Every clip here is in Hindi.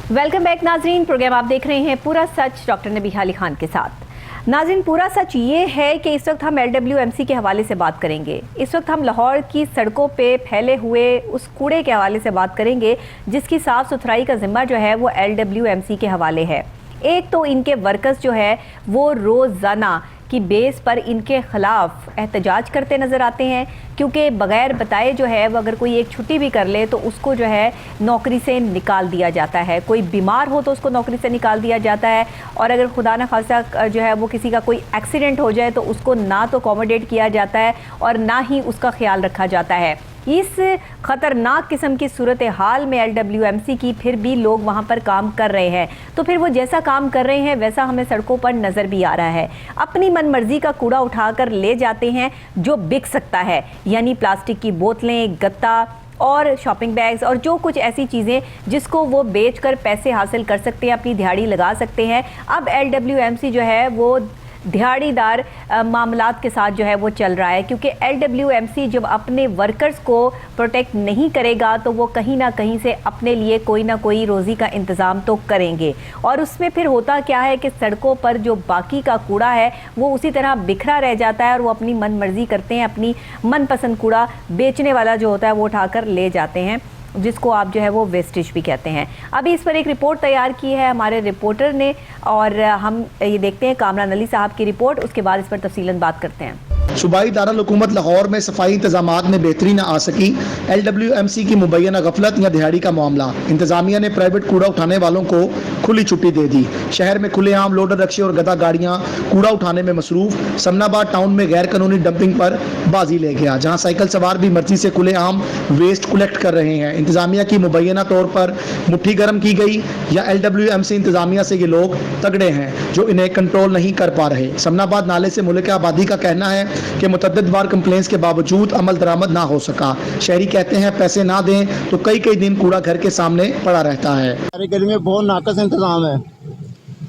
वेलकम बैक नाजरीन। प्रोग्राम आप देख रहे हैं पूरा सच डॉक्टर नबीहा अली खान के साथ। नाजरीन, पूरा सच ये है कि इस वक्त हम LWMC के हवाले से बात करेंगे। इस वक्त हम लाहौर की सड़कों पे फैले हुए उस कूड़े के हवाले से बात करेंगे जिसकी साफ़ सुथराई का जिम्मा जो है वो LWMC के हवाले है। एक तो इनके वर्कर्स जो है वो रोज़ाना की बेस पर इनके ख़िलाफ़ एहतजाज करते नज़र आते हैं, क्योंकि बग़ैर बताए जो है वो अगर कोई एक छुट्टी भी कर ले तो उसको जो है नौकरी से निकाल दिया जाता है। कोई बीमार हो तो उसको नौकरी से निकाल दिया जाता है, और अगर खुदा न खासा जो है वो किसी का कोई एक्सीडेंट हो जाए तो उसको ना तो अकोमोडेट किया जाता है और ना ही उसका ख्याल रखा जाता है। इस ख़तरनाक किस्म की सूरत हाल में LWMC की फिर भी लोग वहाँ पर काम कर रहे हैं, तो फिर वो जैसा काम कर रहे हैं वैसा हमें सड़कों पर नज़र भी आ रहा है। अपनी मनमर्जी का कूड़ा उठाकर ले जाते हैं जो बिक सकता है, यानी प्लास्टिक की बोतलें, गत्ता और शॉपिंग बैग्स और जो कुछ ऐसी चीज़ें जिसको वो बेचकर पैसे हासिल कर सकते हैं, अपनी दिहाड़ी लगा सकते हैं। अब LWMC जो है वो दिहाड़ीदार मामलात के साथ जो है वो चल रहा है, क्योंकि LWMC जब अपने वर्कर्स को प्रोटेक्ट नहीं करेगा तो वो कहीं ना कहीं से अपने लिए कोई ना कोई रोज़ी का इंतज़ाम तो करेंगे। और उसमें फिर होता क्या है कि सड़कों पर जो बाकी का कूड़ा है वो उसी तरह बिखरा रह जाता है और वो अपनी मन मर्जी करते हैं, अपनी मनपसंद कूड़ा बेचने वाला जो होता है वो उठाकर ले जाते हैं, जिसको आप जो है वो वेस्टेज भी कहते हैं। अभी इस पर एक रिपोर्ट तैयार की है हमारे रिपोर्टर ने, और हम ये देखते हैं कामरान अली साहब की रिपोर्ट, उसके बाद इस पर तफसीलन बात करते हैं। सूबाई दारुल-हुकूमत लाहौर में सफाई इंतजामात में बेहतरी न आ सकी। LWMC की मुबैना गफलत या दिहाड़ी का मामला। इंतजामिया ने प्राइवेट कूड़ा उठाने वालों को खुली छुट्टी दे दी। शहर में खुलेआम लोडर रक्शे और गदा गाड़ियां कूड़ा उठाने में मसरूफ। समनाबाद टाउन में गैर कानूनी डंपिंग पर बाजी ले गया, जहां साइकिल सवार भी मर्जी से खुलेआम वेस्ट कलेक्ट कर रहे हैं। इंतजामिया की मुबैना तौर पर मुट्ठी गर्म की गई, या LWMC इंतजामिया से ये लोग तगड़े हैं जो इन्हें कंट्रोल नहीं कर पा रहे। समनाबाद नाले से मुल्क आबादी का कहना है कि मुतअद्दिद बार कंप्लेंट्स के बावजूद अमल दरामद ना हो सका। शहरी कहते हैं पैसे ना दें तो कई दिन कूड़ा घर के सामने पड़ा रहता है। हमारी गली में बहुत नाकस इंतजाम है।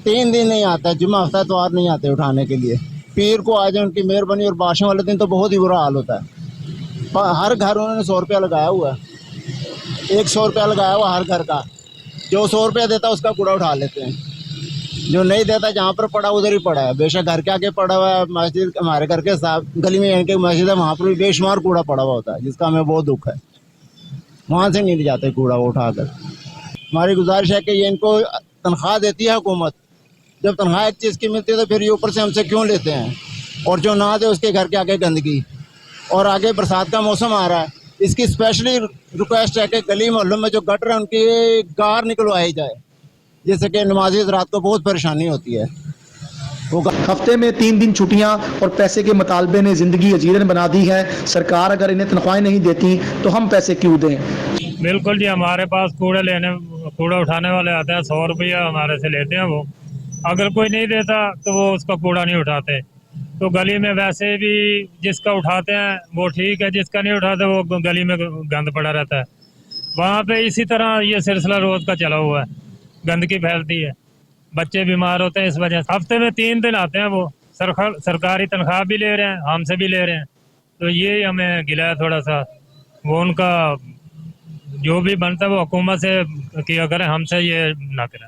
3 दिन नहीं आता, जुम्मा हफ्ता इतवार नहीं आते उठाने के लिए। पीर को आ जाए उनकी मेहरबानी, और बादशाह वाले दिन तो बहुत ही बुरा हाल होता है। हर घर उन्होंने 100 रुपया लगाया हुआ है, 100 रुपया लगाया हुआ हर घर का। जो 100 रुपया देता है उसका कूड़ा उठा लेते हैं, जो नहीं देता जहाँ पर पड़ा उधर ही पड़ा है। बेशक घर के आगे पड़ा हुआ है, मस्जिद हमारे घर के साथ गली में इनके मस्जिद है, वहाँ पर भी बेशुमार कूड़ा पड़ा हुआ होता है, जिसका हमें बहुत दुख है। वहाँ से नहीं ले जाते कूड़ा वो उठाकर। हमारी गुजारिश है कि ये इनको तनख्वाह देती है हुकूमत, जब तनख्वाह एक चीज़ की मिलती है तो फिर ये ऊपर से हमसे क्यों लेते हैं, और जो ना दे उसके घर के आगे गंदगी। और आगे बरसात का मौसम आ रहा है, इसकी स्पेशली रिक्वेस्ट है कि गली मोहल्लों में जो गटर है उनकी गार निकलवाई जाए, जैसे कि नमाजी रात को बहुत परेशानी होती है। हफ्ते में 3 दिन छुट्टियां और पैसे के मुतालबे ने जिंदगी अजीरन बना दी है। सरकार अगर इन्हें तनख्वाहें नहीं देती तो हम पैसे क्यों दें। बिल्कुल जी, हमारे पास कूड़ा उठाने वाले आते हैं, 100 रुपया हमारे से लेते हैं वो। अगर कोई नहीं देता तो वो उसका कूड़ा नहीं उठाते। तो गली में वैसे भी जिसका उठाते हैं वो ठीक है, जिसका नहीं उठाते वो गली में गंद पड़ा रहता है। वहाँ पे इसी तरह ये सिलसिला रोज का चला हुआ है, गंदगी फैलती है, बच्चे बीमार होते हैं इस वजह से। हफ्ते में 3 दिन आते हैं वो। सरकारी तनख्वाह भी ले रहे हैं, हमसे भी ले रहे हैं, तो ये हमें गिला है थोड़ा सा। वो उनका जो भी बनता है वो हुकूमत से किया करें, हमसे ये ना करें।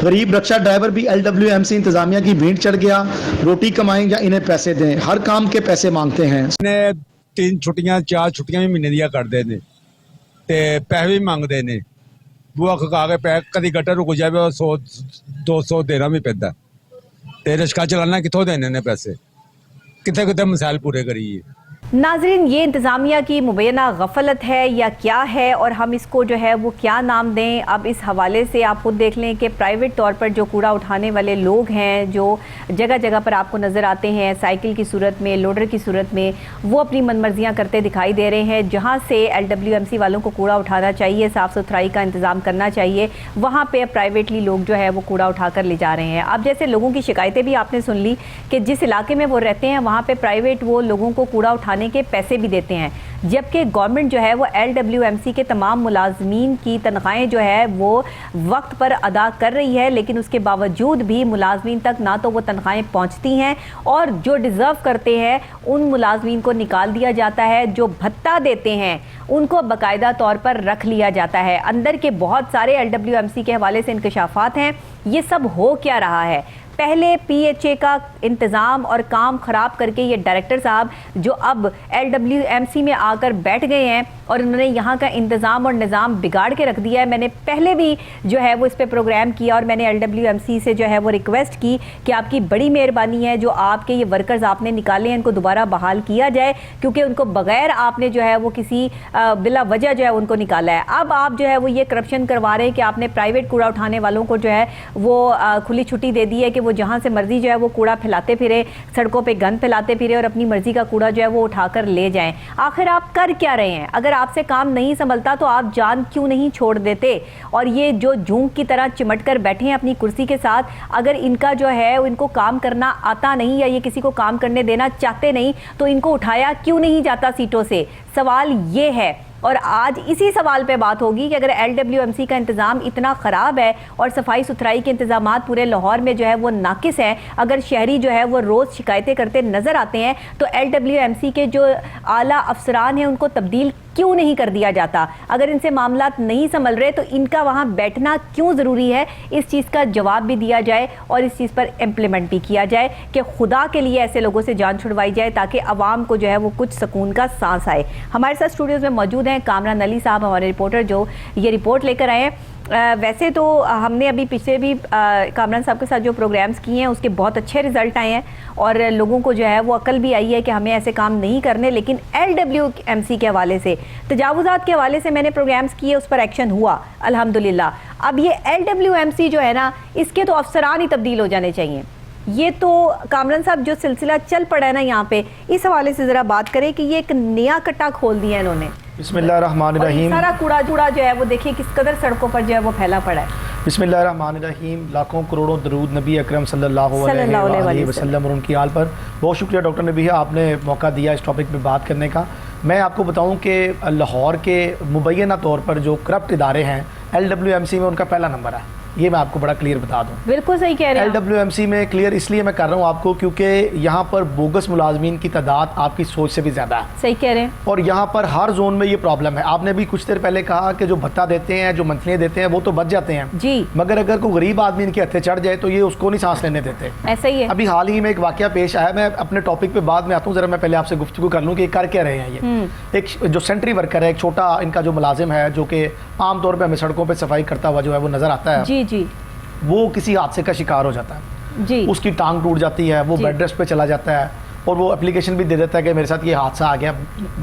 गरीब रक्षा ड्राइवर भी LWMC इंतजामिया की भीड़ चढ़ गया। रोटी कमाएं या इन्हें पैसे दें, हर काम के पैसे मांगते हैं। 3 छुट्टियां 4 छुट्टियां भी महीने दिया करते ने ते पैसे भी मांगते ने। बुआ खका के पैक कभी गटर रुक जाए 100-200 देना भी पैदा, ते रिक्शा चलाना कितों देने ने पैसे, कितने मसाइल पूरे करिए। नाजरीन, ये इंतज़ामिया की मुबैना गफलत है या क्या है, और हम इसको जो है वो क्या नाम दें। अब इस हवाले से आप खुद देख लें कि प्राइवेट तौर पर जो कूड़ा उठाने वाले लोग हैं, जो जगह जगह पर आपको नज़र आते हैं साइकिल की सूरत में, लोडर की सूरत में, वो अपनी मनमर्जियाँ करते दिखाई दे रहे हैं। जहाँ से LWMC वालों को कूड़ा उठाना चाहिए, साफ़ सुथराई का इंतज़ाम करना चाहिए, वहाँ पर प्राइवेटली लोग जो है वो कूड़ा उठा कर ले जा रहे हैं। अब जैसे लोगों की शिकायतें भी आपने सुन ली कि जिस इलाके में वो रहते हैं वहाँ पर प्राइवेट वो लोगों को कूड़ा उठाने उठाने के पैसे भी देते हैं, जबकि गवर्नमेंट जो है वो LWMC के तमाम मुलाजमीन की तनख्वाहें जो है वो वक्त पर अदा कर रही है, लेकिन उसके बावजूद भी मुलाजमीन तक ना तो वो तनख्वाहें पहुंचती हैं और जो डिज़र्व करते हैं उन मुलाजमीन को निकाल दिया जाता है, जो भत्ता देते हैं उनको बाकायदा तौर पर रख लिया जाता है। अंदर के बहुत सारे LWMC के हवाले से इंकशाफात हैं। ये सब हो क्या रहा है? पहले PHA का इंतज़ाम और काम ख़राब करके ये डायरेक्टर साहब जो अब LWMC में आकर बैठ गए हैं और उन्होंने यहाँ का इंतज़ाम और निज़ाम बिगाड़ के रख दिया है। मैंने पहले भी जो है वो इस पे प्रोग्राम किया और मैंने LWMC से जो है वो रिक्वेस्ट की कि आपकी बड़ी मेहरबानी है, जो आपके ये वर्कर्स आपने निकाले हैं इनको दोबारा बहाल किया जाए, क्योंकि उनको बग़ैर आपने जो है वो किसी बिला वजह जो है उनको निकाला है। अब आप जो है वो ये करप्शन करवा रहे हैं कि आपने प्राइवेट कूड़ा उठाने वालों को जो है वो खुली छुट्टी दे दी है कि वो जहाँ से मर्जी जो है वो कूड़ा फैलाते फिरे, सड़कों पे गंद फैलाते फिरे और अपनी मर्जी का कूड़ा जो है वो उठाकर ले जाएं। आखिर आप कर क्या रहे हैं? अगर आपसे काम नहीं संभलता तो आप जान क्यों नहीं छोड़ देते? और ये जो जूंग की तरह चिमट कर बैठे हैं अपनी कुर्सी के साथ, अगर इनका जो है इनको काम करना आता नहीं या ये किसी को काम करने देना चाहते नहीं तो इनको उठाया क्यों नहीं जाता सीटों से? सवाल ये है। और आज इसी सवाल पे बात होगी कि अगर LWMC का इंतज़ाम इतना ख़राब है और सफाई सुथराई के इंतज़ामात पूरे लाहौर में जो है वो नाकिस हैं, अगर शहरी जो है वो रोज़ शिकायतें करते नज़र आते हैं, तो LWMC के जो आला अफसरान हैं उनको तब्दील क्यों नहीं कर दिया जाता? अगर इनसे मामलात नहीं संभल रहे तो इनका वहाँ बैठना क्यों ज़रूरी है? इस चीज़ का जवाब भी दिया जाए और इस चीज़ पर इम्प्लीमेंट भी किया जाए कि खुदा के लिए ऐसे लोगों से जान छुड़वाई जाए ताकि आवाम को जो है वो कुछ सुकून का सांस आए। हमारे साथ स्टूडियोज़ में मौजूद हैं कामरान अली साहब, हमारे रिपोर्टर, जो ये रिपोर्ट लेकर आए हैं। वैसे तो हमने अभी पिछले भी कामरान साहब के साथ जो प्रोग्राम्स किए हैं उसके बहुत अच्छे रिजल्ट आए हैं और लोगों को जो है वो अकल भी आई है कि हमें ऐसे काम नहीं करने। लेकिन LWMC के हवाले से, तजावुज़ात के हवाले से मैंने प्रोग्राम्स किए, उस पर एक्शन हुआ अल्हम्दुलिल्लाह। अब ये LWMC जो है ना, इसके तो अफसरान ही तब्दील हो जाने चाहिए। ये तो कामरान साहब जो सिलसिला चल पड़ा है ना यहाँ पे, इस हवाले से ज़रा बात करें कि ये एक नया कट्टा खोल दिया है इन्होंने। बिस्मिल्लाहिर्रहमानिर्रहीम। सारा कूड़ा जो है वो देखिए किस कदर सड़कों पर जो है वो फैला पड़ा है। बिस्मिल्लाहिर्रहमानिर्रहीम। लाखों करोड़ों दरूद नबी अकरम सल्लल्लाहु अलैहि वसल्लम और उनकी आल पर। बहुत शुक्रिया डॉक्टर नबी, आपने मौका दिया इस टॉपिक पे बात करने का। मैं आपको बताऊं कि लाहौर के मुबैना तौर पर जो करप्ट इदारे हैं LWMC में उनका पहला नंबर है। ये मैं आपको बड़ा क्लियर बता दूं। बिल्कुल सही कह रहे हैं। LWMC में क्लियर इसलिए मैं कर रहा हूँ आपको क्योंकि यहाँ पर बोगस मुलाजमीन की तादाद आपकी सोच से भी ज़्यादा है। सही कह रहे हैं। और यहाँ पर हर जोन में ये प्रॉब्लम है। आपने भी कुछ देर पहले कहा कि जो भत्ता देते हैं, जो मंथली देते हैं, वो तो बच जाते हैं जी, मगर अगर कोई गरीब आदमी इनके हत्थे चढ़ जाए तो ये उसको नहीं सांस लेने देते। ऐसा ही है। अभी हाल ही में एक वाकया पेश आया, मैं अपने टॉपिक पे बाद में आता हूँ, जरा मैं पहले आपसे गुफ्तगू कर लूँ कि कर क्या रहे हैं ये। एक जो सेंट्री वर्कर है, एक छोटा इनका जो मुलाजिम है, जो कि आमतौर पर हमें सड़कों पर सफाई करता हुआ जो है वो नजर आता है, जी जी, वो किसी हादसे का शिकार हो जाता है जी, उसकी टांग टूट जाती है, वो बेड रेस्ट पे चला जाता है और वो एप्लीकेशन भी दे देता है कि मेरे साथ ये हादसा आ गया।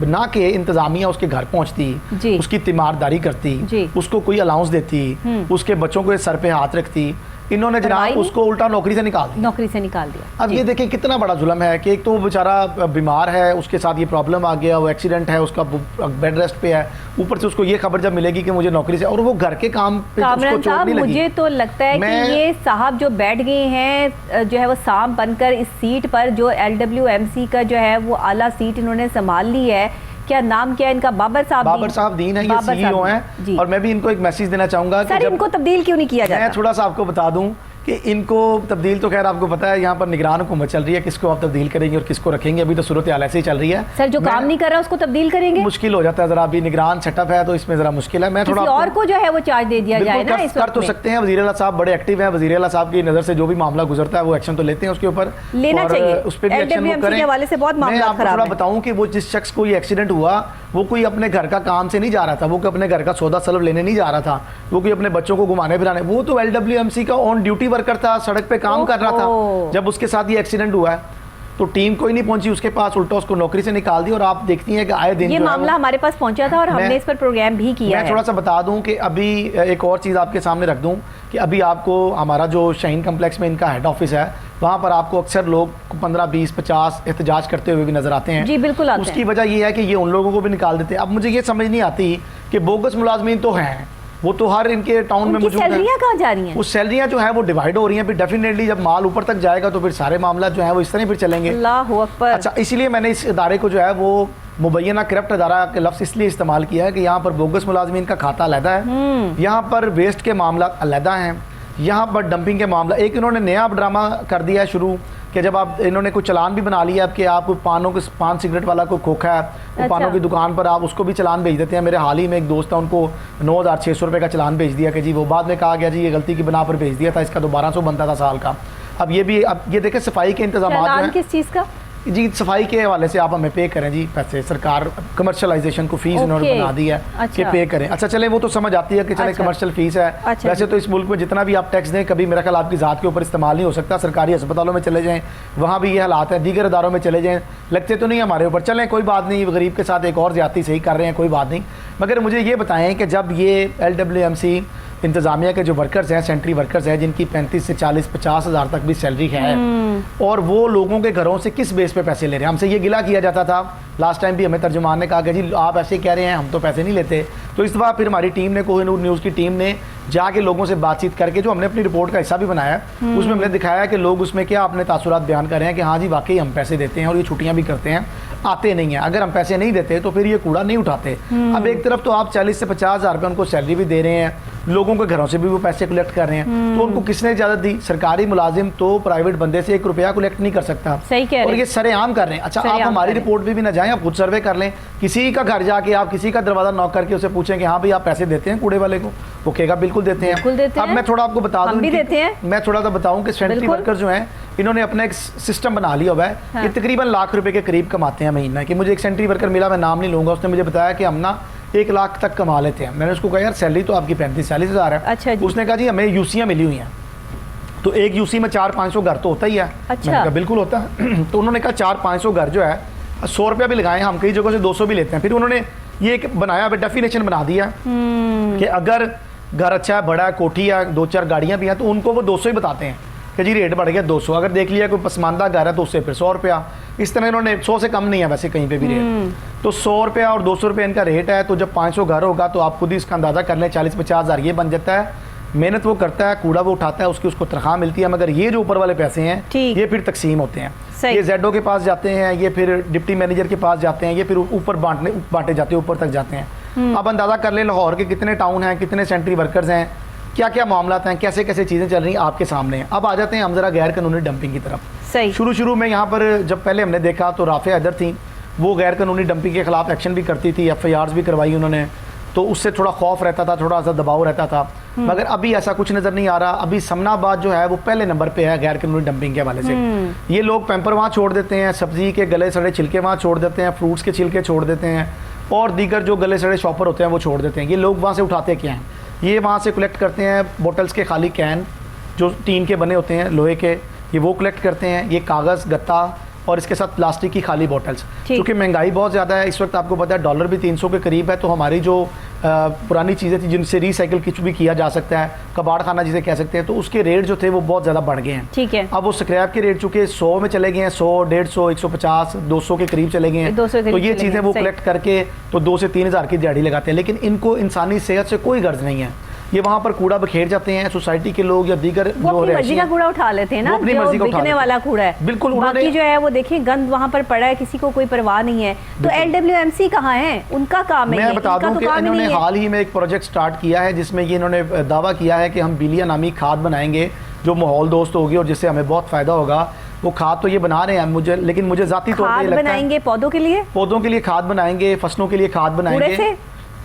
ना कि इंतजामिया उसके घर पहुंचती, उसकी तीमारदारी करती, उसको कोई अलाउंस देती, उसके बच्चों को सर पे हाथ रखती। इन्होंने जनाब उसको उल्टा नौकरी से निकाल दिया। अब ये देखें कितना बड़ा जुल्म है कि एक तो वो बेचारा बीमार है, उसके साथ ये प्रॉब्लम आ गया, वो एक्सीडेंट है, उसका बेड रेस्ट पे है, ऊपर से उसको ये खबर जब मिलेगी कि मुझे नौकरी से, और वो घर के काम पे उसको चोट नहीं लगी। मुझे तो लगता है कि ये साहब जो बैठ गए हैं जो है वो सांप बनकर इस सीट पर, जो LWMC का जो है वो आला सीट इन्होंने संभाल ली है। क्या नाम क्या है इनका? बाबर साहब दीन है, ये CEO हैं। और मैं भी इनको एक मैसेज देना चाहूंगा कि इनको तब्दील क्यों नहीं किया जाता। मैं थोड़ा सा आपको बता दूं कि इनको तब्दील तो खैर आपको पता है यहाँ पर निगरान हुकूमत चल रही है, किसको आप तब्दील करेंगे और किसको रखेंगे, अभी तो सूरत हाल ऐसे ही चल रही है। सर जो काम नहीं कर रहा उसको तब्दील करेंगे, मुश्किल हो जाता है जरा, अभी निगरान सेटअप है तो इसमें जरा मुश्किल है। मैं थोड़ा और को जो है वो चार्ज दे दिया जाए ना, कर तो सकते हैं। वज़ीर आला साहब बड़े एक्टिव हैं, वज़ीर आला साहब की नजर से जो भी मामला गुजरता है वो एक्शन तो लेते हैं, उसके ऊपर लेना चाहिए, उस पर भी एक्शन करें। मैं आपको थोड़ा बताऊं कि वो जिस शख्स को ये एक्सीडेंट हुआ वो कोई अपने घर का काम से नहीं जा रहा था, वो कोई अपने घर का सौदा सलब लेने नहीं जा रहा था, वो कोई अपने बच्चों को घुमाने फिराने, वो तो LWMC का ऑन ड्यूटी वर्कर था, सड़क पे काम कर रहा था जब उसके साथ ये एक्सीडेंट हुआ है। तो टीम कोई नहीं पहुंची उसके पास, उल्टा उसको नौकरी से निकाल दी। और आप देखती हैं कि आए दिन ये मामला हमारे पास पहुंचा था और हमने इस पर प्रोग्राम भी किया है। मैं थोड़ा सा बता दूं कि अभी एक और चीज़ आपके सामने रख दूं कि अभी आपको हमारा जो शाहीन कम्प्लेक्स में इनका हेड ऑफिस है, वहाँ पर आपको अक्सर लोग 15, 20, 50 एहतजाज करते हुए भी नजर आते हैं। जी बिल्कुल आते हैं। उसकी वजह ये है कि ये उन लोगों को भी निकाल देते हैं। अब मुझे ये समझ नहीं आती कि बोगस मुलाजमीन तो हैं, वो तो हर इनके टाउन में उनकी मौजूद है। सैलरियां कहाँ जा रही हैं? वो सैलरियां जो है वो डिवाइड हो रही हैं, फिर डेफिनेटली जब माल ऊपर तक जाएगा तो फिर सारे मामला जो है वो इस तरह फिर चलेंगे। अल्लाह अकबर। अच्छा, इसीलिए मैंने इस इदारे को जो है वो मुबैना करप्ट अदारा के लफ्ज़ इसलिए इस्तेमाल किया है कि यहाँ पर बोगस मुलाजमीन का खाता अलहदा है, यहाँ पर वेस्ट के मामला अलहदा हैं, यहाँ पर डंपिंग के मामला। एक इन्होंने नया ड्रामा कर दिया है शुरू कि जब आप इन्होंने कुछ चलान भी बना लिया अब कि आप पान सिगरेट वाला कोई खोखा है वो पानों की दुकान पर आप उसको भी चलान भेज देते हैं। मेरे हाल ही में एक दोस्त था, उनको 9,600 रुपये का चलान भेज दिया कि जी वो बाद में कहा गया जी ये गलती की बिना पर भेज दिया था, इसका तो 1200 बनता था साल का। अब ये देखें सफाई के इंतजाम जो हैं किस चीज़ का जी, सफाई के हवाले से आप हमें पे करें जी पैसे, सरकार कमर्शलाइजेशन को फीस इन्होंने बना दी है कि पे करें। अच्छा चले वो तो समझ आती है कि चले कमर्शियल फीस है। वैसे तो इस मुल्क में जितना भी आप टैक्स दें कभी मेरा ख्याल आपकी ज़ात के ऊपर इस्तेमाल नहीं हो सकता। सरकारी अस्पतालों में चले जाएँ वहाँ भी ये हालात है, दीगर इदारों में चले जाएँ लगते तो नहीं हमारे ऊपर। चलें कोई बात नहीं, गरीब के साथ एक और ज़्यादती सही कर रहे हैं, कोई बात नहीं। मगर मुझे ये बताएं कि जब ये LWMC इंतज़ामिया के जो वर्कर्स हैं, सेंट्री वर्कर्स हैं जिनकी 35 से 40-50 हज़ार तक भी सैलरी है और वो लोगों के घरों से किस बेस पे पैसे ले रहे हैं। हमसे ये गिला किया जाता था, लास्ट टाइम भी हमें तर्जुमान ने कहा कि जी आप ऐसे कह रहे हैं हम तो पैसे नहीं लेते। तो इस दफ़ा फिर हमारी टीम ने, कोहिनूर न्यूज़ की टीम ने जाके लोगों से बातचीत करके जो हमने अपनी रिपोर्ट का हिस्सा भी बनाया उसमें हमने दिखाया कि लोग उसमें क्या अपने तासुरात बयान कर रहे हैं कि हाँ जी वाकई हम पैसे देते हैं और ये छुट्टियाँ भी करते हैं, आते नहीं हैं। अगर हम पैसे नहीं देते तो फिर ये कूड़ा नहीं उठाते। अब एक तरफ तो आप 40 से 50 हज़ार रुपये उनको सैलरी भी दे रहे हैं, लोगों के घरों से भी वो पैसे कलेक्ट कर रहे हैं, तो उनको किसने इजाज़त दी? सरकारी मुलाजिम तो प्राइवेट बंदे से 1 रुपया कलेक्ट नहीं कर सकता। सही कह रहे और ये सरेआम कर रहे हैं। अच्छा आप हमारी रिपोर्ट भी ना जाएं, आप खुद सर्वे कर लें, किसी का घर जाके आप किसी का दरवाजा नॉक करके उसे पूछें कि हाँ भाई आप पैसे देते हैं कूड़े वाले को, वो कहेगा बिल्कुल देते हैं। अब मैं थोड़ा आपको बता दूं, मैं थोड़ा सा बताऊं कि सेंट्री वर्कर जो हैं इन्होंने अपना एक सिस्टम बना लिया हुआ है। ये तकरीबन लाख रुपए के करीब कमाते हैं महीना। कि मुझे एक सेंट्री वर्कर मिला, मैं नाम नहीं लूंगा, उसने मुझे बताया कि हम ना 1 लाख तक कमा लेते हैं। मैंने उसको कहा यार सैलरी तो आपकी 35-40 हज़ार है। अच्छा जी। उसने कहा जी हमें यूसियाँ मिली हुई हैं, तो एक यूसी में 400-500 घर तो होता ही है। अच्छा। मैंने कहा बिल्कुल होता है। तो उन्होंने कहा 400-500 घर जो है 100 रुपया भी लगाए, हम कई जगहों से 200 भी लेते हैं। फिर उन्होंने ये एक बनाया, डेफिनेशन बना दिया कि अगर घर अच्छा है, बड़ा है, कोठी है, 2-4 गाड़ियाँ भी हैं तो उनको वो 200 ही बताते हैं कि जी रेट बढ़ गया 200। अगर देख लिया कोई पसमानदा घर है तो उससे फिर 100 रुपया। इस तरह इन्होंने 100 से कम नहीं है वैसे कहीं पे भी रेट, तो 100 रुपया और 200 रुपये इनका रेट है। तो जब 500 घर होगा तो आप खुद ही इसका अंदाज़ा कर लें, 40-50 हज़ार ये बन जाता है। मेहनत वो करता है, कूड़ा वो उठाता है, उसकी उसको तनख्वाह मिलती है। मगर ये जो ऊपर वाले पैसे हैं ये फिर तकसीम होते हैं, ये ZO के पास जाते हैं, ये फिर डिप्टी मैनेजर के पास जाते हैं, ये फिर ऊपर बांटे जाते हैं, ऊपर तक जाते हैं। अब अंदाज़ा कर लें लाहौर के कितने टाउन हैं, कितने सेंट्री वर्कर्स हैं, क्या क्या मामला हैं, कैसे कैसे चीज़ें चल रही हैं आपके सामने हैं। अब आ जाते हैं हम जरा गैर कानूनी डंपिंग की तरफ। शुरू में यहाँ पर जब पहले हमने देखा तो राफे हैदर थी, वो गैर कानूनी डंपिंग के खिलाफ एक्शन भी करती थी, FIRs भी करवाई उन्होंने, तो उससे थोड़ा खौफ रहता था, थोड़ा सा दबाव रहता था। मगर अभी ऐसा कुछ नज़र नहीं आ रहा। अभी समनाबाद जो है वो पहले नंबर पे है गैर कानूनी डंपिंग के हवाले से। ये लोग पैम्पर वहाँ छोड़ देते हैं, सब्जी के गले सड़े छिलके वहाँ छोड़ देते हैं, फ्रूट्स के छिलके छोड़ देते हैं और दीगर जो गले सड़े शॉपर होते हैं वो छोड़ देते हैं। ये लोग वहाँ से उठाते क्या हैं? ये वहाँ से कलेक्ट करते हैं बोटल्स के खाली कैन जो टीन के बने होते हैं, लोहे के, ये वो कलेक्ट करते हैं। ये कागज़, गत्ता और इसके साथ प्लास्टिक की खाली बोटल्स। क्योंकि महंगाई बहुत ज़्यादा है इस वक्त, आपको पता है डॉलर भी 300 के करीब है, तो हमारी जो पुरानी चीज़ें थी जिनसे रिसाइकिल कुछ भी किया जा सकता है, कबाड़ खाना जिसे कह सकते हैं, तो उसके रेट जो थे वो बहुत ज़्यादा बढ़ गए हैं। ठीक है। अब वो स्क्रैप के रेट चूँकि 100 में चले गए हैं, 100, 150, 150, 200 के करीब चले गए हैं, तो ये चीज़ें वो कलेक्ट करके तो 2 से 3 हज़ार की दिहाड़ी लगाते हैं। लेकिन इनको इंसानी सेहत से कोई गर्ज नहीं है। ये वहाँ पर कूड़ा बखेर जाते हैं सोसाइटी के लोग या दीगर जो अपनी मर्जी का कूड़ा उठा लेते हैं ना, अपनी मर्जी का बिकने वाला कूड़ा है। बिल्कुल, बाकी जो है वो देखिए गंद वहाँ पर पड़ा है, किसी को कोई परवाह नहीं है। तो LWMC कहाँ है? उनका काम है। मैं बता दूं कि इन्होंने हाल ही में एक प्रोजेक्ट स्टार्ट किया है जिसमें ये इन्होंने दावा किया है कि हम बिलिया नामी खाद बनाएंगे जो माहौल दोस्त होगी और जिससे हमें बहुत फायदा होगा। वो खाद तो ये बना रहे हैं लेकिन मुझे जाती तौर पर बनाएंगे पौधों के लिए खाद बनाएंगे, फसलों के लिए खाद बनाएंगे,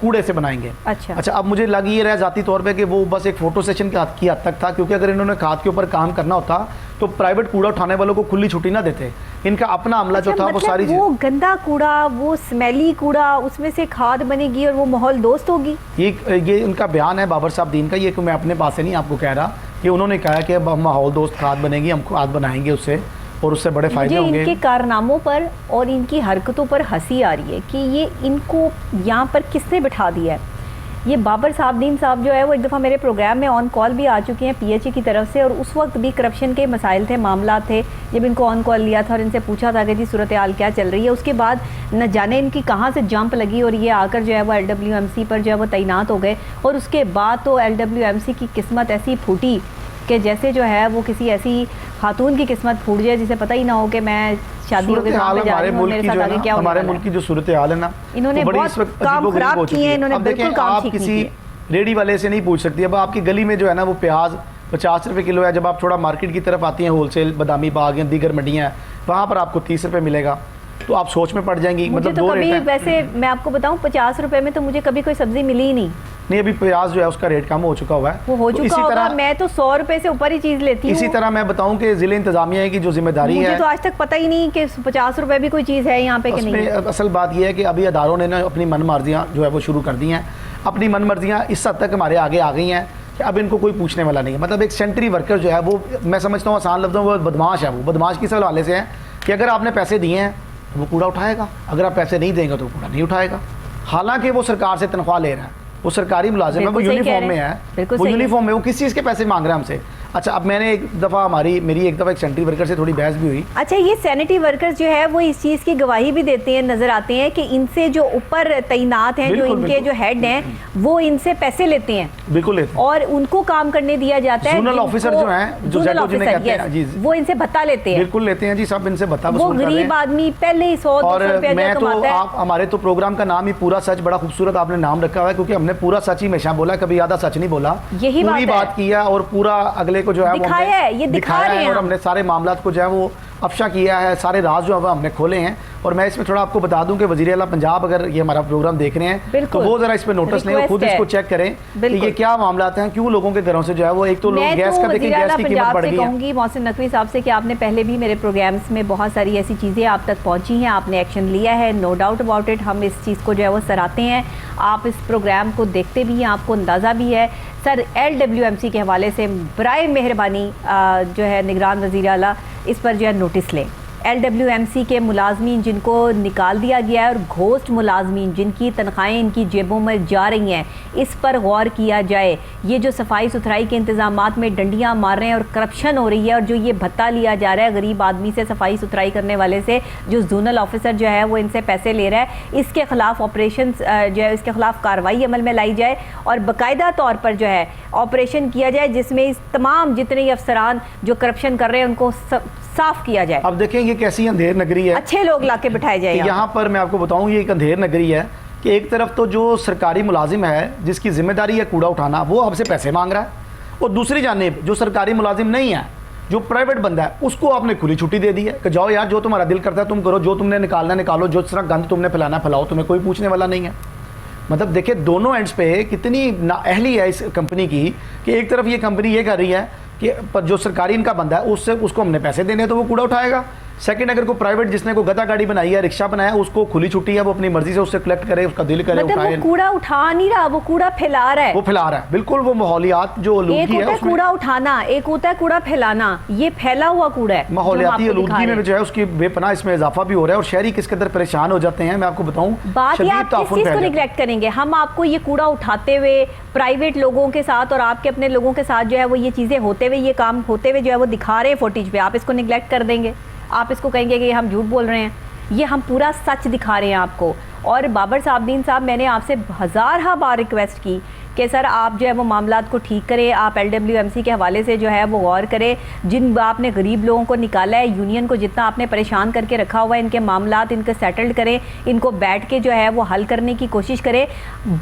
कूड़े से बनाएंगे। अच्छा, अब मुझे लग ये रहा जाती तौर पे कि वो बस एक फोटो सेशन की हद तक था, क्योंकि अगर इन्होंने खाद के ऊपर काम करना होता तो प्राइवेट कूड़ा उठाने वालों को खुली छुट्टी ना देते। इनका अपना अमला जो था वो सारी वो गंदा कूड़ा, वो स्मेली कूड़ा, उसमें से खाद बनेगी और वो माहौल दोस्त होगी। ये उनका बयान है बाबर साहब दीन का, ये मैं अपने पास से नहीं आपको कह रहा, कि उन्होंने कहा कि अब माहौल दोस्त खाद बनेगी, हम खाद बनाएंगे उससे और उससे बड़े फायदे होंगे। इनके कारनामों पर और इनकी हरकतों पर हंसी आ रही है कि ये इनको यहाँ पर किसने बिठा दिया है। ये बाबर साहबदीन साहब जो है वो एक दफ़ा मेरे प्रोग्राम में ऑन कॉल भी आ चुके हैं पीएचई की तरफ से, और उस वक्त भी करप्शन के मसाइल थे, मामला थे, जब इनको ऑन कॉल लिया था और इनसे पूछा था कि जी सूरत हाल क्या चल रही है। उसके बाद न जाने इनकी कहाँ से जंप लगी और ये आकर जो है वो LWMC पर जो है वो तैनात हो गए, और उसके बाद तो LWMC की किस्मत ऐसी फूटी कि जैसे जो है वो किसी ऐसी खातून की किस्मत फूट जाए जिसे पता ही ना हो कि मैं शादी होकर वहाँ पे जा रही हूँ और मेरे साथ आगे क्या होने हमारे वाला है। मुल्क की जो सूरत हाल है ना, इन्होंने वो बड़ी बहुत इस वक्त काम अजीबोगरीब खराब हो चुकी किए हैं, है। इन्होंने अब देखें, बिल्कुल काम आप ठीक नहीं किसी किए। रेडी वाले से नहीं पूछ सकती। अब आपकी गली में जो है ना वो प्याज 50 रुपए किलो है, जब आप थोड़ा मार्केट की तरफ आती हैं, होलसेल बादामी बाग या दीगर मंडियाँ हैं, वहाँ पर आपको 30 रुपए मिलेगा, तो आप सोच में पड़ जाएंगी। मुझे मतलब तो दो कभी रेट हैं। वैसे मैं आपको बताऊं 50 रुपए में तो मुझे कभी कोई सब्जी मिली ही नहीं। नहीं, अभी प्याज जो है उसका रेट कम हो चुका हुआ है। वो हो तो चुका इसी होगा, तरह मैं तो 100 रुपए से ऊपर ही चीज लेती हूँ। इसी तरह मैं बताऊं कि जिले इंतजामिया की जो जिम्मेदारी मुझे है, तो आज तक पता ही नहीं कि 50 रुपए भी कोई चीज है यहाँ पे कि नहीं उसमें है। असल बात यह है कि अभी अदारों ने ना अपनी मन मर्जियाँ जो है वो शुरू कर दी हैं। अपनी मन मर्जियाँ इस हद तक हमारे आगे आ गई हैं कि अब इनको कोई पूछने वाला नहीं है। मतलब एक सेंट्री वर्कर जो है वो, मैं समझता हूँ आसान लफ्ज़ों में, वो बदमाश है। वो बदमाश किस हवाले से है कि अगर आपने पैसे दिए हैं तो वो कूड़ा उठाएगा, अगर आप पैसे नहीं देंगे तो वो कूड़ा नहीं उठाएगा। हालांकि वो सरकार से तनख्वाह ले रहा है, वो सरकारी मुलाजिम है, वो बिल्कुल सही कह यूनिफॉर्म रहे में हैं। है, बिल्कुल वो सही है। यूनिफॉर्म में, वो किस चीज़ के पैसे मांग रहा है हमसे। अच्छा, अब मैंने एक दफ़ा मेरी एक दफ़ा एक सेंट्री वर्कर से थोड़ी बहस भी हुई। अच्छा, ये सैनिटरी वर्कर्स जो है वो इस चीज़ की गवाही भी देते हैं, नजर आते हैं कि इनसे जो ऊपर तैनात हैं, जो बिल्कुल, इनके बिल्कुल। जो हेड हैं, वो इनसे पैसे लेते हैं बिल्कुल लेते हैं। और उनको काम करने दिया जाता है। जोनल जिनको- ऑफिसर जो हैं, जो जोनल जेको जिन्हें ऑफिसर, कहते हैं, yes, जी। वो इनसे भत्ता लेते हैं। बिल्कुल लेते हैं जी, सब इनसे भत्ता वो वसूल कर रहे हैं। गरीब आदमी पहले ही 100-200 और रुपया मैं जो तो कमाता है। आप, हमारे तो प्रोग्राम का नाम ही पूरा सच, बड़ा खूबसूरत आपने नाम रखा हुआ है, क्योंकि हमने पूरा सच ही हमेशा बोला, कभी आधा सच नहीं बोला। यही पूरी बात है। बात किया और पूरा अगले को जो है वो दिखाया हमने है, ये दिखा दिखाया रहे है हैं और हम। हमने सारे मामलात को जो है वो अफशा किया है, सारे राज जो है वो हमने खोले हैं। और मैं इसमें थोड़ा आपको बता दूं कि वज़ीर आला पंजाब अगर ये हमारा प्रोग्राम देख रहे हैं तो बिल्कुल। वो ज़रा इस पर नोटिस लें, वो खुद रिक्वेस्ट है। इसको चेक करें कि बिल्कुल। ये क्या मामलात हैं, क्यों लोगों के घरों से जो है वो, एक तो लोग मैं गैस तो का देखें, वज़ीर आला गैस की कीमत पंजाब बढ़ से गई है। कहूँगी मोहसिन नकवी साहब से कि आपने पहले भी मेरे प्रोग्राम्स में बहुत सारी ऐसी चीज़ें आप तक पहुँची हैं, आपने एक्शन लिया है, नो डाउट अबाउट इट। हम इस चीज़ को जो है वो सराहते हैं। आप इस प्रोग्राम को देखते भी हैं, आपको अंदाज़ा भी है। सर, LWMC के हवाले से बराए मेहरबानी जो है निगरान वज़ीर आला इस पर जो है नोटिस लें। LWMC के मुलाजमीन जिनको निकाल दिया गया है और घोस्ट मुलाजमीन जिनकी तनख्वाहें इनकी जेबों में जा रही हैं, इस पर गौर किया जाए। ये जो सफाई सुथराई के इंतजामात में डंडियां मार रहे हैं और करप्शन हो रही है, और जो ये भत्ता लिया जा रहा है गरीब आदमी से, सफाई सुथराई करने वाले से, जो जोनल ऑफिसर जो है वो इनसे पैसे ले रहा है, इसके खिलाफ ऑपरेशन जो है इसके खिलाफ कार्रवाई अमल में लाई जाए और बाकायदा तौर पर जो है ऑपरेशन किया जाए, जिसमें इस तमाम जितने अफसरान जो करप्शन कर रहे हैं उनको साफ किया जाए। अब देखें ये कैसी अंधेर नगरी है, अच्छे लोग लाके बिठाए जाए यहाँ पर मैं आपको बताऊं, ये एक अंधेर नगरी है कि एक तरफ तो जो सरकारी मुलाजिम है जिसकी जिम्मेदारी है कूड़ा उठाना, वो आपसे पैसे मांग रहा है, और दूसरी जानिब जो सरकारी मुलाजिम नहीं है, जो प्राइवेट बंदा है, उसको आपने खुली छुट्टी दे दी है कि जाओ यार, जो तुम्हारा दिल करता है तुम करो, जो तुमने निकालना निकालो, जो तरह गंद तुमने फैलाना फैलाओ, तुम्हें कोई पूछने वाला नहीं है। मतलब देखिए दोनों एंड्स पे कितनी नाअहली है इस कंपनी की कि एक तरफ ये कंपनी ये कर रही है कि पर जो सरकारी इनका बंदा है उसको हमने पैसे देने हैं तो वो कूड़ा उठाएगा। सेकंड, अगर कोई प्राइवेट जिसने को गधा गाड़ी बनाई है, रिक्शा बनाया है, उसको खुली छुट्टी है, वो अपनी मर्जी से उससे कलेक्ट करे, उसका दिल करे मतलब उठाए। वो कूड़ा उठा नहीं रहा, वो कूड़ा फैला रहा है। वो फैला रहा है, बिल्कुल वो माहौलियात जो एक आलूदगी होता है है उसमें, कूड़ा उठाना, एक होता है कूड़ा फैलाना। ये फैला हुआ कूड़ा है, माहौलियाती जो हम आपको आलूदगी दिखा में जो है उसकी बेपनाह इसमें इजाफा भी हो रहा है और शहरी किस कदर परेशान हो जाते हैं। मैं आपको बताऊं, बात ये शदीद आप किस ताफुन चीज फैल को जाता है। निगलेक्ट करेंगे? हम आपको ये कूड़ा उठाते हुए प्राइवेट लोगों के साथ और आपके अपने लोगों के साथ जो है वो ये चीजें होते हुए, ये काम होते हुए जो है वो दिखा रहे हैं फुटेज पे, आप इसको निगलेक्ट कर देंगे? आप इसको कहेंगे कि हम झूठ बोल रहे हैं? ये हम पूरा सच दिखा रहे हैं आपको। और बाबर साहबदीन साहब, मैंने आपसे हज़ार बार रिक्वेस्ट की कि सर आप जो है वो मामलात को ठीक करें, आप LWMC के हवाले से जो है वो गौर करें। जिन आपने गरीब लोगों को निकाला है, यूनियन को जितना आपने परेशान करके रखा हुआ है, इनके मामलात इनके सेटल्ड करें, इनको बैठ के जो है वो हल करने की कोशिश करें।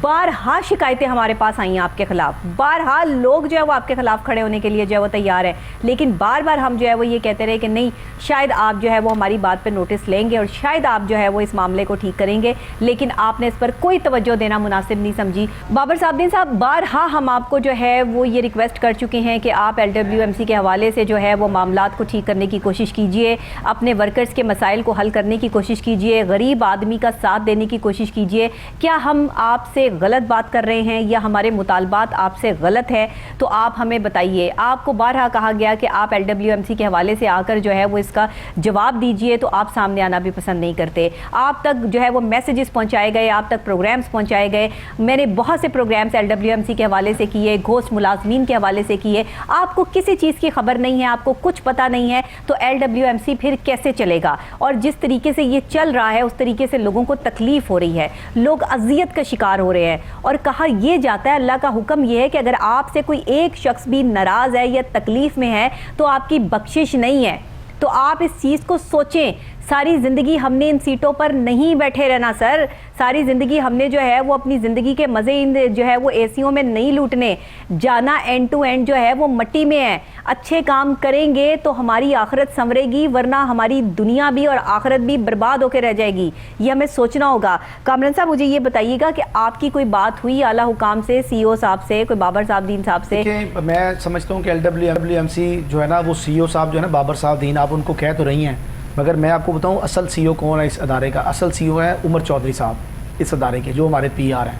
बारहा शिकायतें हमारे पास आई हैं आपके खिलाफ, बारहा लोग जो है वो आपके खिलाफ खड़े होने के लिए जो है वो तैयार है, लेकिन बार बार हम जो है वो ये कहते रहे कि नहीं, शायद आप जो है वो हमारी बात पर नोटिस लेंगे और शायद आप जो है वो इस मामले को ठीक करेंगे, लेकिन आपने इस पर कोई तवज्जो देना मुनासिब नहीं समझी। बाबर साहबदीन साहब, बारहा हम आपको जो है वो ये रिक्वेस्ट कर चुके हैं कि आप LWMC के हवाले से जो है वो मामलात को ठीक करने की कोशिश कीजिए, अपने वर्कर्स के मसाइल को हल करने की कोशिश कीजिए, गरीब आदमी का साथ देने की कोशिश कीजिए। क्या हम आपसे गलत बात कर रहे हैं या हमारे मुतालबात आपसे गलत है, तो आप हमें बताइए। आपको बारहा कहा गया कि आप LWMC के हवाले से आकर जो है वो इसका जवाब दीजिए, तो आप सामने आना भी पसंद नहीं करते। आप तक जो है वो मैसेजेस पहुँचाए गए, आप तक प्रोग्राम्स पहुँचाए गए। मैंने बहुत से प्रोग्राम्स LWMC के हवाले से किए, घोस्ट मुलाजमीन के हवाले से किए। आपको किसी चीज़ की खबर नहीं है, आपको कुछ पता नहीं है, तो LWMC फिर कैसे चलेगा? और जिस तरीके से ये चल रहा है उस तरीके से लोगों को तकलीफ हो रही है, लोग अजियत का शिकार हो रहे हैं। और कहा यह जाता है, अल्लाह का हुक्म यह है कि अगर आपसे कोई एक शख्स भी नाराज़ है या तकलीफ में है तो आपकी बख्शिश नहीं है। तो आप इस चीज़ को सोचें। सारी ज़िंदगी हमने इन सीटों पर नहीं बैठे रहना सर, सारी ज़िंदगी हमने जो है वो अपनी ज़िंदगी के मज़े इन जो है वो एसियों में नहीं लूटने, जाना एंड टू एंड जो है वो मट्टी में है। अच्छे काम करेंगे तो हमारी आखिरत संवरेगी, वरना हमारी दुनिया भी और आखिरत भी बर्बाद होकर रह जाएगी। ये हमें सोचना होगा। कामरान साहब, मुझे ये बताइएगा कि आपकी कोई बात हुई आला हुकाम से, CEO साहब से, कोई बाबर साहब दीन साहब से? मैं समझता हूँ कि LWMC जो है ना वो CEO साहब जो है ना बाबर साहब दीन, आप उनको कह तो रही हैं, मगर मैं आपको बताऊं असल CEO कौन है इस अदारे का? असल CEO है उमर चौधरी साहब इस अदारे के, जो हमारे PR हैं।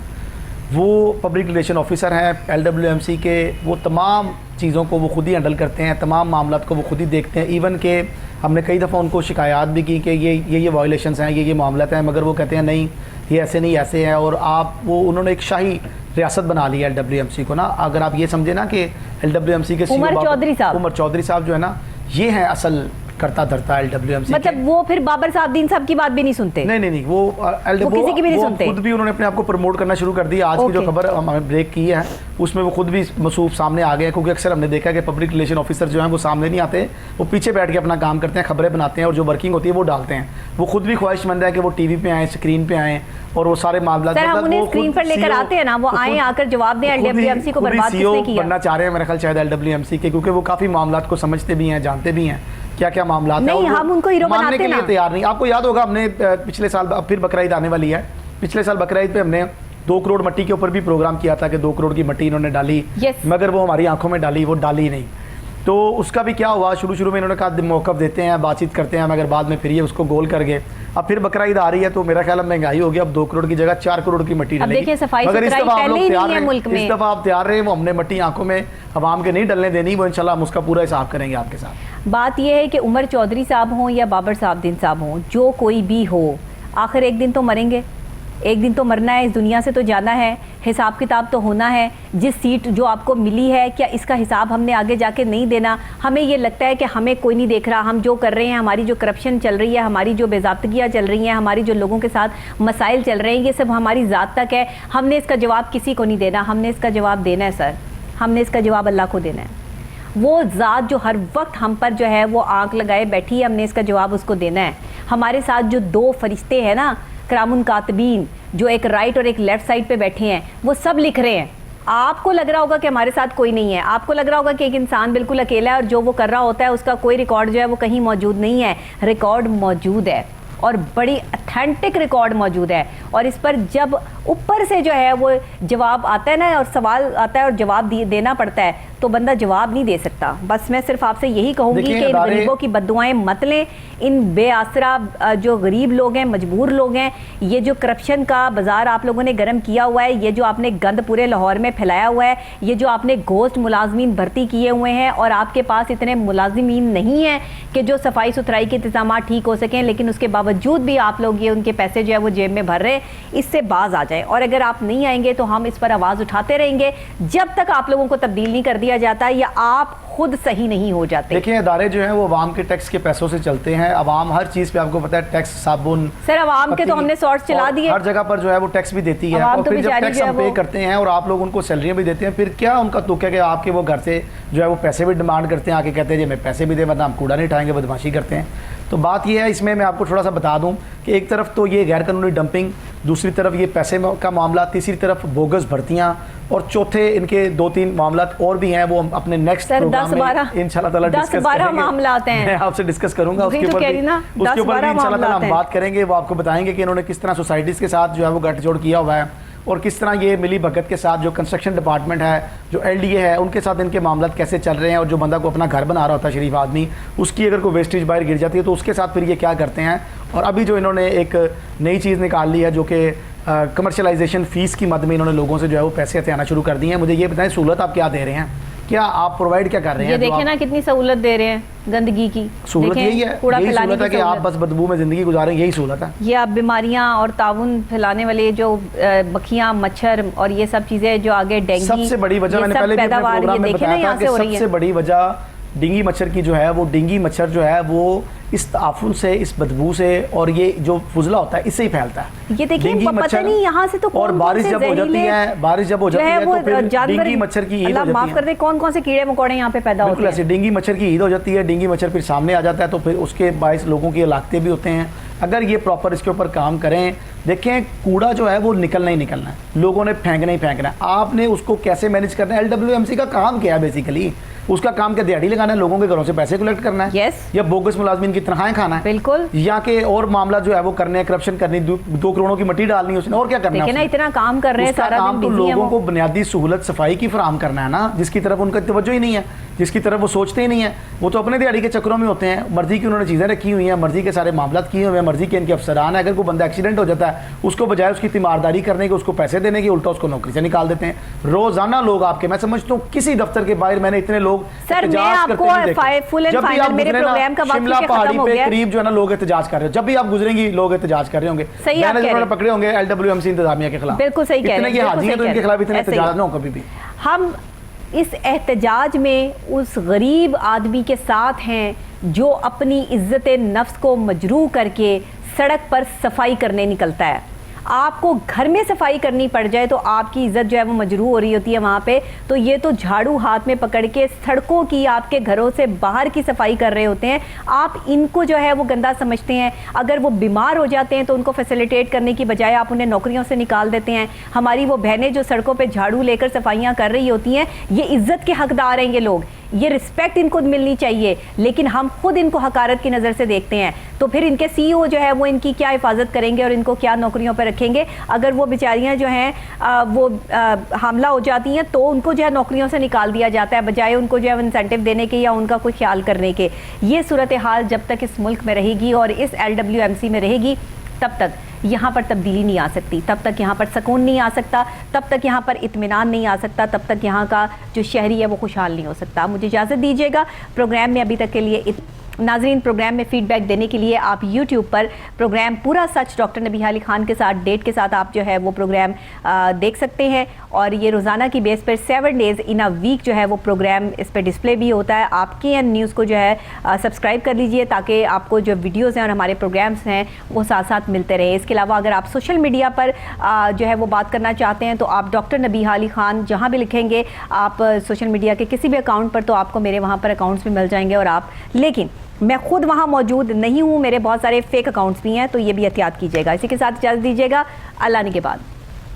वो पब्लिक रिलेशन ऑफिसर हैं LWMC के। वो तमाम चीज़ों को वो खुद ही हैंडल करते हैं, तमाम मामलात को वो खुद ही देखते हैं। इवन के हमने कई दफ़ा उनको शिकायत भी की कि ये वायलेशंस हैं, ये मामलात हैं, मगर वो कहते हैं नहीं ये ऐसे नहीं ऐसे हैं। और आप वो उन्होंने एक शाही रियासत बना ली है LWMC को ना। अगर आप ये समझे ना कि LWMC के उमर चौधरी साहब जो है ना, ये हैं असल करता धरता LWMC। मतलब वो फिर बाबर साहब दीन साहब की बात भी नहीं सुनते? नहीं, वो किसी की भी नहीं सुनते। खुद भी उन्होंने अपने आप को प्रमोट करना शुरू कर दिया। आज की जो खबर हमने ब्रेक की है उसमें वो खुद भी मसूफ सामने आ गए, क्योंकि अक्सर हमने देखा है कि पब्लिक रिलेशन ऑफिसर जो हैं वो सामने नहीं आते, वो पीछे बैठ के अपना काम करते हैं, खबरें बनाते हैं और जो वर्किंग होती है वो डालते हैं। वो खुद भी ख्वाहिशमंद है कि वो टीवी पे आए, स्क्रीन पे आए और वो सारे मामला स्क्रीन पर लेकर आते हैं ना, वो आए आकर जवाब दें। LWMC को बर्बाद किसने किया? बनना चाह रहे हैं मेरे ख्याल शायद LWMC के, क्योंकि वो काफ़ी मामलात को समझते भी हैं, जानते भी हैं क्या क्या मामला है। नहीं, हम उनको हीरो मानने के बनाते लिए तैयार नहीं। आपको याद होगा हमने पिछले साल, फिर बकरा ईद आने वाली है, पिछले साल बकरा ईद पे हमने 2 करोड़ मट्टी के ऊपर भी प्रोग्राम किया था कि 2 करोड़ की मट्टी इन्होंने डाली, मगर वो हमारी आंखों में डाली, वो डाली नहीं। तो उसका भी क्या हुआ, शुरू में इन्होंने कहा मौक़िफ़ देते हैं, बातचीत करते हैं, मगर बाद में फिर ये उसको गोल कर गए। अब फिर बकरा ईद आ रही है तो मेरा ख्याल महंगाई हो गई, अब 2 करोड़ की जगह 4 करोड़ की मट्टी डलेगी। मगर इस दफ़ा आप तैयार रहे, वो हमने मट्टी आंखों में आवाम के नहीं डलने देनी, वो इंशाल्लाह हम उसका पूरा हिसाब करेंगे आपके साथ। बात यह है कि उमर चौधरी साहब हों या बाबर साहब दीन साहब हों, जो कोई भी हो, आखिर एक दिन तो मरेंगे, एक दिन तो मरना है, इस दुनिया से तो जाना है, हिसाब किताब तो होना है। जिस सीट जो आपको मिली है, क्या इसका हिसाब हमने आगे जाके नहीं देना? हमें ये लगता है कि हमें कोई नहीं देख रहा, हम जो कर रहे हैं, हमारी जो करप्शन चल रही है, हमारी जो बेज़ाब्तगियाँ चल रही हैं, हमारी जो लोगों के साथ मसाइल चल रहे हैं, ये सब हमारी ज़ात तक है। हमने इसका जवाब किसी को नहीं देना, हमने इसका जवाब देना है सर, हमने इसका जवाब अल्लाह को देना है। वो ज़ात जो हर वक्त हम पर जो है वो आँख लगाए बैठी है, हमने इसका जवाब उसको देना है। हमारे साथ जो 2 फरिश्ते हैं ना, करामुन कातबीन, जो एक राइट और एक लेफ़्ट साइड पे बैठे हैं, वो सब लिख रहे हैं। आपको लग रहा होगा कि हमारे साथ कोई नहीं है, आपको लग रहा होगा कि एक इंसान बिल्कुल अकेला है और जो वो कर रहा होता है उसका कोई रिकॉर्ड जो है वो कहीं मौजूद नहीं है। रिकॉर्ड मौजूद है और बड़ी अथेंटिक रिकॉर्ड मौजूद है। और इस पर जब ऊपर से जो है वो जवाब आता है ना, और सवाल आता है और जवाब देना पड़ता है, तो बंदा जवाब नहीं दे सकता। बस मैं सिर्फ आपसे यही कहूँगी कि इन गरीबों की बद्दुआएं मत लें। इन बेआसरा जो गरीब लोग हैं, मजबूर लोग हैं, ये जो करप्शन का बाज़ार आप लोगों ने गर्म किया हुआ है, ये जो आपने गंद पूरे लाहौर में फैलाया हुआ है, ये जो आपने घोस्ट मुलाजमीन भर्ती किए हुए हैं, और आपके पास इतने मुलाजिमीन नहीं हैं कि जो सफाई सुथराई के इंतजाम ठीक हो सकें, लेकिन उसके बावजूद भी आप लोग ये उनके पैसे जो है वो जेब में भर रहे हैं, इससे बाज आ जाए। और अगर आप नहीं आएंगे तो हम इस पर आवाज़ उठाते रहेंगे जब तक आप लोगों को तब्दील नहीं कर दिया जाता है या आप खुद सही नहीं हो जाते। देखिए, इदारे जो हैं वो अवाम के टैक्स के पैसों से चलते हैं। अवाम हर चीज़ पे आपको पता है टैक्स, साबुन, सर अवाम के तो हमने सॉर्ट्स चला दिए, हर जगह पर जो है वो टैक्स भी देती है। और फिर जब टैक्स हम पे करते हैं और आप लोग उनको सैलरियाँ भी देते हैं, फिर क्या उनका तुक है कि आपके वो घर से जो है वो पैसे भी डिमांड करते हैं, आके कहते हैं जी हमें पैसे भी दे, वरना हम कूड़ा नहीं उठाएंगे, बदमाशी करते हैं। तो बात ये है, इसमें मैं आपको थोड़ा सा बता दूं कि एक तरफ तो ये गैर कानूनी डंपिंग, दूसरी तरफ ये पैसे का मामला, तीसरी तरफ बोगस भर्तियां, और चौथे इनके 2-3 मामला और भी हैं। वो हम अपने नेक्स्ट प्रोग्राम में इंशाल्लाह ताला डिस्कस करेंगे। मामला आते हैं, मैं आपसे डिस्कस करूंगा उसके ऊपर भी इंशाल्लाह ताला हम बात करेंगे। वो आपको बताएंगे कि इन्होंने किस तरह सोसाइटीज़ के साथ जो है वो गठजोड़ किया हुआ है और किस तरह ये मिली भगत के साथ जो कंस्ट्रक्शन डिपार्टमेंट है, जो LDA है, उनके साथ इनके मामला कैसे चल रहे हैं, और जो बंदा को अपना घर बना रहा होता है शरीफ आदमी, उसकी अगर कोई वेस्टेज बाहर गिर जाती है तो उसके साथ फिर ये क्या करते हैं। और अभी जो इन्होंने एक नई चीज़ निकाल ली है जो कि कमर्शलाइजेशन फ़ीस की मद में इन्होंने लोगों से जो है वो पैसे हथियाना शुरू कर दिए हैं। मुझे ये बताएं, सहूलत आप क्या दे रहे हैं, क्या आप प्रोवाइड क्या कर रहे हैं? ये देखें ना कितनी सहूलत दे रहे हैं, गंदगी की सहूलत यही है, कूड़ा यही फैलाने सहूलत है की कि आप सहूलत। बस बदबू में ज़िंदगी गुजारें, यही सहूलत है। ये आप बीमारियां और ताउन फैलाने वाले जो मक्खियां, मच्छर और ये सब चीजें जो आगे डेंगू, सबसे बड़ी वजह मैंने पहले भी अपने प्रोग्राम में बताया था कि सबसे बड़ी वजह डेंगू मच्छर की जो है वो डेंगू मच्छर जो है वो इस ताफुन से, इस बदबू से और ये जो फुजला होता है इससे ही फैलता है। ये देखिए पता नहीं यहाँ से तो और कौन बारिश जब हो जाती है, बारिश जब हो जाती है तो फिर डेंगू मच्छर की ईद हो जाती है। माफ कर दे, कौन कौन से कीड़े मकोड़े यहाँ पे पैदा होते हैं। ऐसे डेंगू मच्छर की ईद हो जाती है, डेंगू मच्छर फिर सामने आ जाता है तो फिर उसके बायस लोगों के इलाके भी होते हैं। अगर ये प्रॉपर इसके ऊपर काम करें, देखें कूड़ा जो है वो निकलना ही निकलना है, लोगों ने फेंकना ही फेंकना है, आपने उसको कैसे मैनेज करना है। LWMC का काम क्या है बेसिकली? उसका काम क्या दिहाड़ी लगाना है, लोगों के घरों से पैसे कलेक्ट करना है, yes. या बोगस मुलाजमीन की तनख्वाहें खाना है, बिल्कुल, या के और मामला जो है वो करने हैं, करप्शन करनी, 2 करोड़ों की मट्टी डालनी है उसने, और क्या करना है? ना इतना काम कर रहे हैं, सारा काम दिन तो बिजी हैं लोगों वो। को बुनियादी सहूलत सफाई की फराहम करना है ना, जिसकी तरफ उनका तवज्जो ही नहीं है, जिसकी तरफ वो सोचते ही नहीं है। वो तो अपने दिहाड़ी के चक्करों में होते हैं, मर्जी की उन्होंने चीज़ें रखी हुई हैं, मर्जी के सारे मामला किए हुए हैं, मर्जी के इनके अफसरान है। अगर कोई बंदा एक्सीडेंट हो जाता है, उसको बजाय उसकी तीमारदारी करने के, उसको पैसे देने की, उल्टा उसको नौकरी से निकाल देते हैं। रोजाना लोग आपके, मैं समझता हूँ किसी दफ्तर के बाहर मैंने इतने लोग सर, मैं आपको फुल एंड फाइनल मेरे प्रोग्राम का शिमला पहाड़ी पे करीब जो है ना लोग एहतजाज कर रहे हो, जब भी आप गुजरेंगी लोग एहतजाज कर रहे होंगे, मैंने पकड़े होंगे LWMC इंतजामिया के खिलाफ। बिल्कुल सही कह रहे हैं, हाजी हैं तो इनके खिलाफ इतने एहतजाज ना हो कभी भी। हम इस एहतजाज में उस गरीब आदमी के साथ हैं जो अपनी इज्जत नफ्स को मजरूह करके सड़क पर सफाई करने निकलता है। आपको घर में सफाई करनी पड़ जाए तो आपकी इज्जत जो है वो मजरूह हो रही होती है वहाँ पे, तो ये तो झाड़ू हाथ में पकड़ के सड़कों की, आपके घरों से बाहर की सफाई कर रहे होते हैं। आप इनको जो है वो गंदा समझते हैं। अगर वो बीमार हो जाते हैं तो उनको फैसिलिटेट करने की बजाय आप उन्हें नौकरियों से निकाल देते हैं। हमारी वो बहनें जो सड़कों पर झाड़ू लेकर सफाइयाँ कर रही होती हैं, ये इज्जत के हकदार हैं ये लोग, ये रिस्पेक्ट इनको मिलनी चाहिए, लेकिन हम खुद इनको हकारत की नज़र से देखते हैं। तो फिर इनके CEO जो है वो इनकी क्या हिफाजत करेंगे और इनको क्या नौकरियों पर रखेंगे? अगर वो बेचारियां जो हैं वो हमला हो जाती हैं तो उनको जो है नौकरियों से निकाल दिया जाता है, बजाय उनको जो है इंसेंटिव देने के या उनका कोई ख्याल करने के। ये सूरत हाल जब तक इस मुल्क में रहेगी और इस LWMC में रहेगी, तब तक यहाँ पर तब्दीली नहीं आ सकती, तब तक यहाँ पर सुकून नहीं आ सकता, तब तक यहाँ पर इत्मीनान नहीं आ सकता, तब तक यहाँ का जो शहरी है वो खुशहाल नहीं हो सकता। मुझे इजाज़त दीजिएगा। प्रोग्राम में अभी तक के लिए नाजरीन, प्रोग्राम में फीडबैक देने के लिए आप YouTube पर प्रोग्राम पूरा सच डॉक्टर नबीहा अली खान के साथ डेट के साथ आप जो है वो प्रोग्राम देख सकते हैं। और ये रोज़ाना की बेस पर 7 डेज़ इन अ वीक जो है वो प्रोग्राम इस पर डिस्प्ले भी होता है। आप KN न्यूज़ को जो है सब्सक्राइब कर लीजिए ताकि आपको जो वीडियोज़ हैं और हमारे प्रोग्राम्स हैं वो साथ साथ मिलते रहे। इसके अलावा अगर आप सोशल मीडिया पर जो है वो बात करना चाहते हैं तो आप डॉक्टर नबीहा अली खान जहाँ भी लिखेंगे आप सोशल मीडिया के किसी भी अकाउंट पर, तो आपको मेरे वहाँ पर अकाउंट्स भी मिल जाएंगे। और आप, लेकिन मैं खुद वहाँ मौजूद नहीं हूँ, मेरे बहुत सारे फेक अकाउंट्स भी हैं, तो ये भी एहतियात कीजिएगा। इसी के साथ इजाज़त दीजिएगा, अल्लाह ने के बाद।